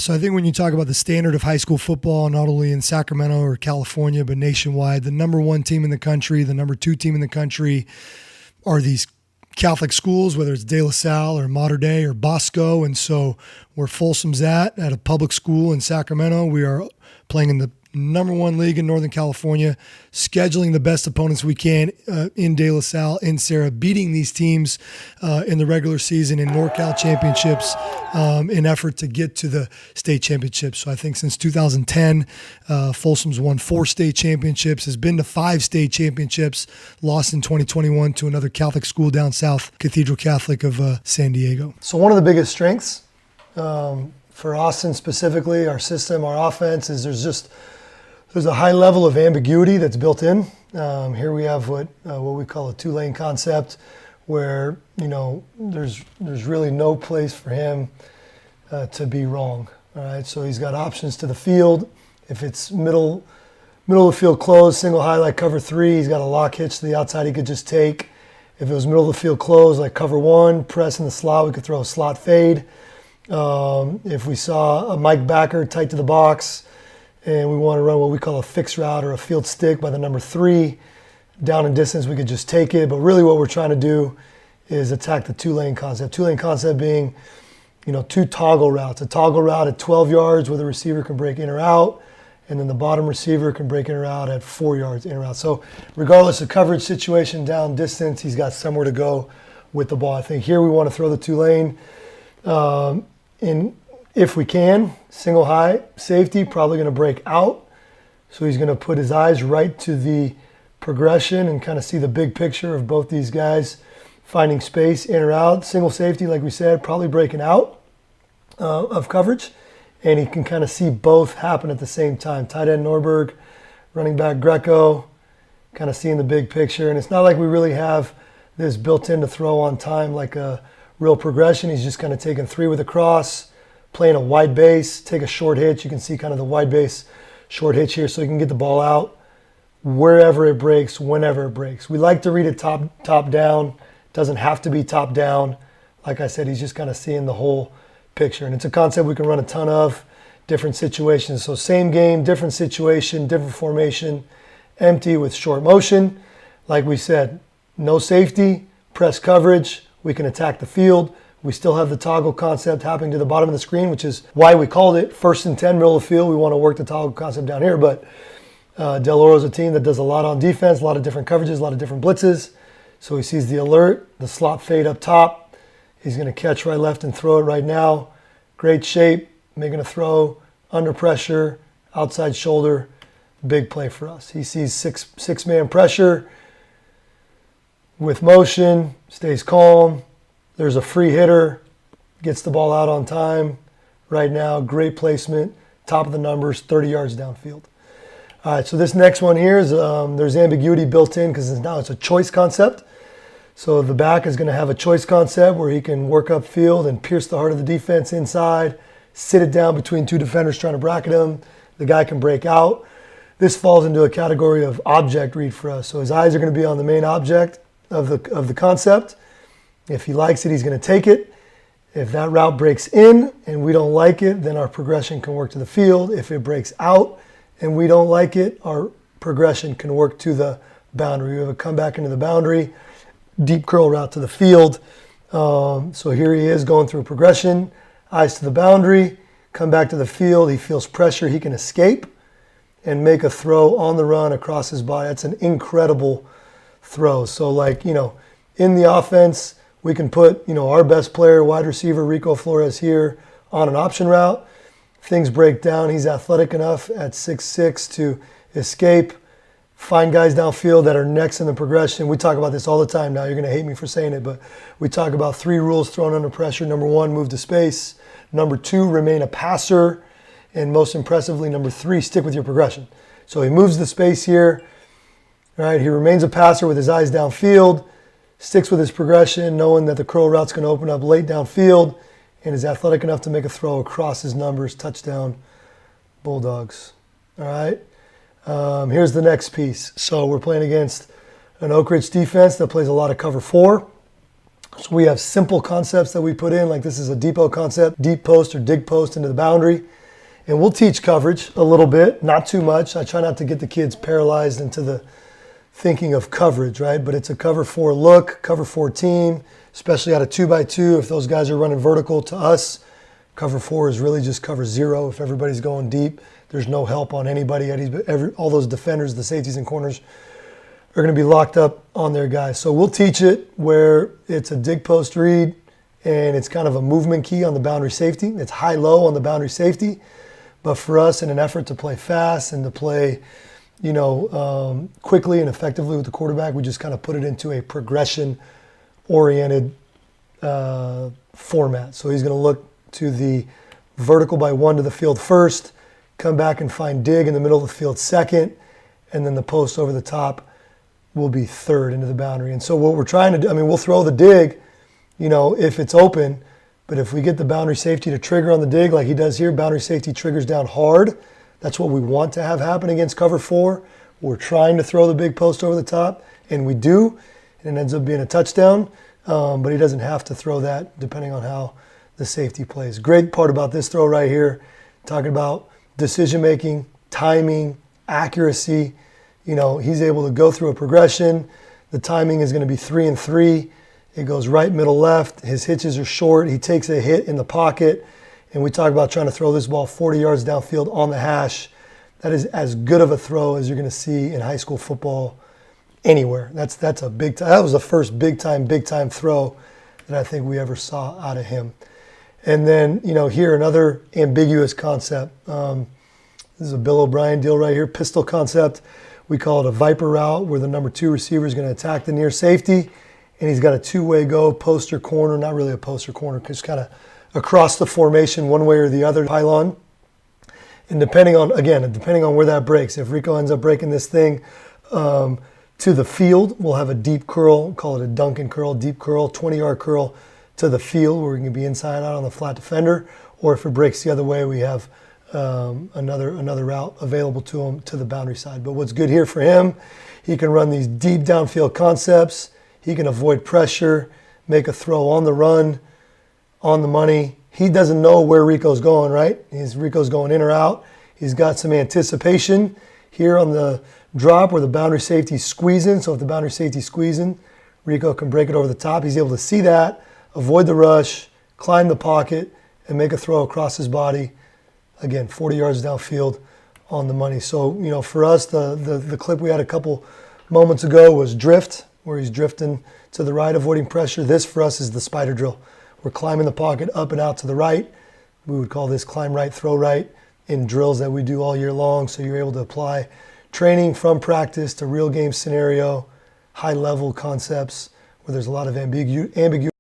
So I think when you talk about the standard of high school football, not only in Sacramento or California, but nationwide, the number one team in the country, the number two team in the country are these Catholic schools, whether it's De La Salle or Mater Dei or Bosco. And so where Folsom's at a public school in Sacramento, we are playing in the number one league in Northern California, scheduling the best opponents we can in De La Salle, in Sarah, beating these teams in the regular season in NorCal championships in effort to get to the state championships. So I think since 2010, Folsom's won 4 state championships, has been to 5 state championships, lost in 2021 to another Catholic school down south, Cathedral Catholic of San Diego. So one of the biggest strengths for Austin specifically, our system, our offense, is there's a high level of ambiguity that's built in. Here we have what we call a 2-lane concept, where there's really no place for him to be wrong. All right, so he's got options to the field. If it's middle of the field closed, single high like cover 3, he's got a lock hitch to the outside he could just take. If it was middle of the field closed like cover 1, press in the slot, we could throw a slot fade. If we saw a Mike backer tight to the box, and we want to run what we call a fixed route or a field stick by the number 3, down in distance, we could just take it. But really what we're trying to do is attack the 2-lane concept. 2-lane concept being, 2 toggle routes. A toggle route at 12 yards where the receiver can break in or out, and then the bottom receiver can break in or out at 4 yards in or out. So regardless of coverage situation, down distance, he's got somewhere to go with the ball. I think here we want to throw the 2-lane. If we can, single high safety, probably going to break out. So he's going to put his eyes right to the progression and kind of see the big picture of both these guys finding space in or out. Single safety, like we said, probably breaking out of coverage. And he can kind of see both happen at the same time. Tight end Norberg, running back Greco, kind of seeing the big picture. And it's not like we really have this built in to throw on time like a real progression. He's just kind of taking 3 with a cross, playing a wide base, take a short hitch. You can see kind of the wide base short hitch here, so you can get the ball out wherever it breaks, whenever it breaks. We like to read it top down. Doesn't have to be top down. Like I said, he's just kind of seeing the whole picture. And it's a concept we can run a ton of, different situations. So same game, different situation, different formation, empty with short motion. Like we said, no safety, press coverage. We can attack the field. We still have the toggle concept happening to the bottom of the screen, which is why we called it 1st and 10, middle of the field. We want to work the toggle concept down here, but Del Oro's a team that does a lot on defense, a lot of different coverages, a lot of different blitzes. So he sees the alert, the slot fade up top. He's going to catch right, left, and throw it right now. Great shape, making a throw, under pressure, outside shoulder, big play for us. He sees six-man pressure with motion, stays calm. There's a free hitter, gets the ball out on time. Right now, great placement, top of the numbers, 30 yards downfield. All right, so this next one here is there's ambiguity built in because now it's a choice concept. So the back is going to have a choice concept where he can work upfield and pierce the heart of the defense inside, sit it down between 2 defenders trying to bracket him. The guy can break out. This falls into a category of object read for us. So his eyes are going to be on the main object of the concept. If he likes it, he's going to take it. If that route breaks in and we don't like it, then our progression can work to the field. If it breaks out and we don't like it, our progression can work to the boundary. We have a comeback into the boundary, deep curl route to the field. So here he is going through progression, eyes to the boundary, come back to the field. He feels pressure. He can escape and make a throw on the run across his body. That's an incredible throw. So in the offense, we can put, our best player, wide receiver, Rico Flores here on an option route. Things break down. He's athletic enough at 6'6" to escape, find guys downfield that are next in the progression. We talk about this all the time now. You're going to hate me for saying it, but we talk about 3 rules thrown under pressure. Number 1, move to space. Number 2, remain a passer. And most impressively, number 3, stick with your progression. So he moves the space here. All right, he remains a passer with his eyes downfield, sticks with his progression, knowing that the curl route's going to open up late downfield, and is athletic enough to make a throw across his numbers. Touchdown, Bulldogs. All right, here's the next piece. So we're playing against an Oak Ridge defense that plays a lot of cover 4. So we have simple concepts that we put in, like this is a depot concept, deep post or dig post into the boundary. And we'll teach coverage a little bit, not too much. I try not to get the kids paralyzed into the thinking of coverage, right? But it's a cover 4 look, cover 4 team, especially out of 2x2. If those guys are running vertical to us, cover 4 is really just cover 0. If everybody's going deep, there's no help on anybody. All those defenders, the safeties and corners, are going to be locked up on their guys. So we'll teach it where it's a dig post read and it's kind of a movement key on the boundary safety. It's high-low on the boundary safety. But for us, in an effort to play fast and to play, quickly and effectively with the quarterback, we just kind of put it into a progression-oriented format. So he's going to look to the vertical by 1 to the field first, come back and find dig in the middle of the field second, and then the post over the top will be third into the boundary. And so what we're trying to do, we'll throw the dig, if it's open, but if we get the boundary safety to trigger on the dig like he does here, boundary safety triggers down hard. That's what we want to have happen against cover 4. We're trying to throw the big post over the top, and we do, and it ends up being a touchdown, but he doesn't have to throw that depending on how the safety plays. Great part about this throw right here, talking about decision-making, timing, accuracy. He's able to go through a progression. The timing is going to be 3 and 3. It goes right, middle, left. His hitches are short. He takes a hit in the pocket. And we talk about trying to throw this ball 40 yards downfield on the hash. That is as good of a throw as you're going to see in high school football anywhere. That's a big time. That was the first big time throw that I think we ever saw out of him. And then, here another ambiguous concept. This is a Bill O'Brien deal right here, pistol concept. We call it a viper route where the number 2 receiver is going to attack the near safety, and he's got a 2-way go, post or corner, not really a post or corner, just kind of across the formation one way or the other, pylon. And depending on where that breaks, if Rico ends up breaking this thing to the field, we'll have a deep curl, call it a Duncan curl, deep curl, 20-yard curl to the field where we can be inside out on the flat defender. Or if it breaks the other way, we have another route available to him to the boundary side. But what's good here for him, he can run these deep downfield concepts. He can avoid pressure, make a throw on the run, on the money. He doesn't know where Rico's going, right? Rico's going in or out. He's got some anticipation here on the drop where the boundary safety's squeezing. So if the boundary safety's squeezing, Rico can break it over the top. He's able to see that, avoid the rush, climb the pocket, and make a throw across his body. Again, 40 yards downfield on the money. So, for us, the clip we had a couple moments ago was drift, where he's drifting to the right, avoiding pressure. This, for us, is the spider drill. We're climbing the pocket up and out to the right. We would call this climb right, throw right in drills that we do all year long. So you're able to apply training from practice to real game scenario, high-level concepts where there's a lot of ambiguity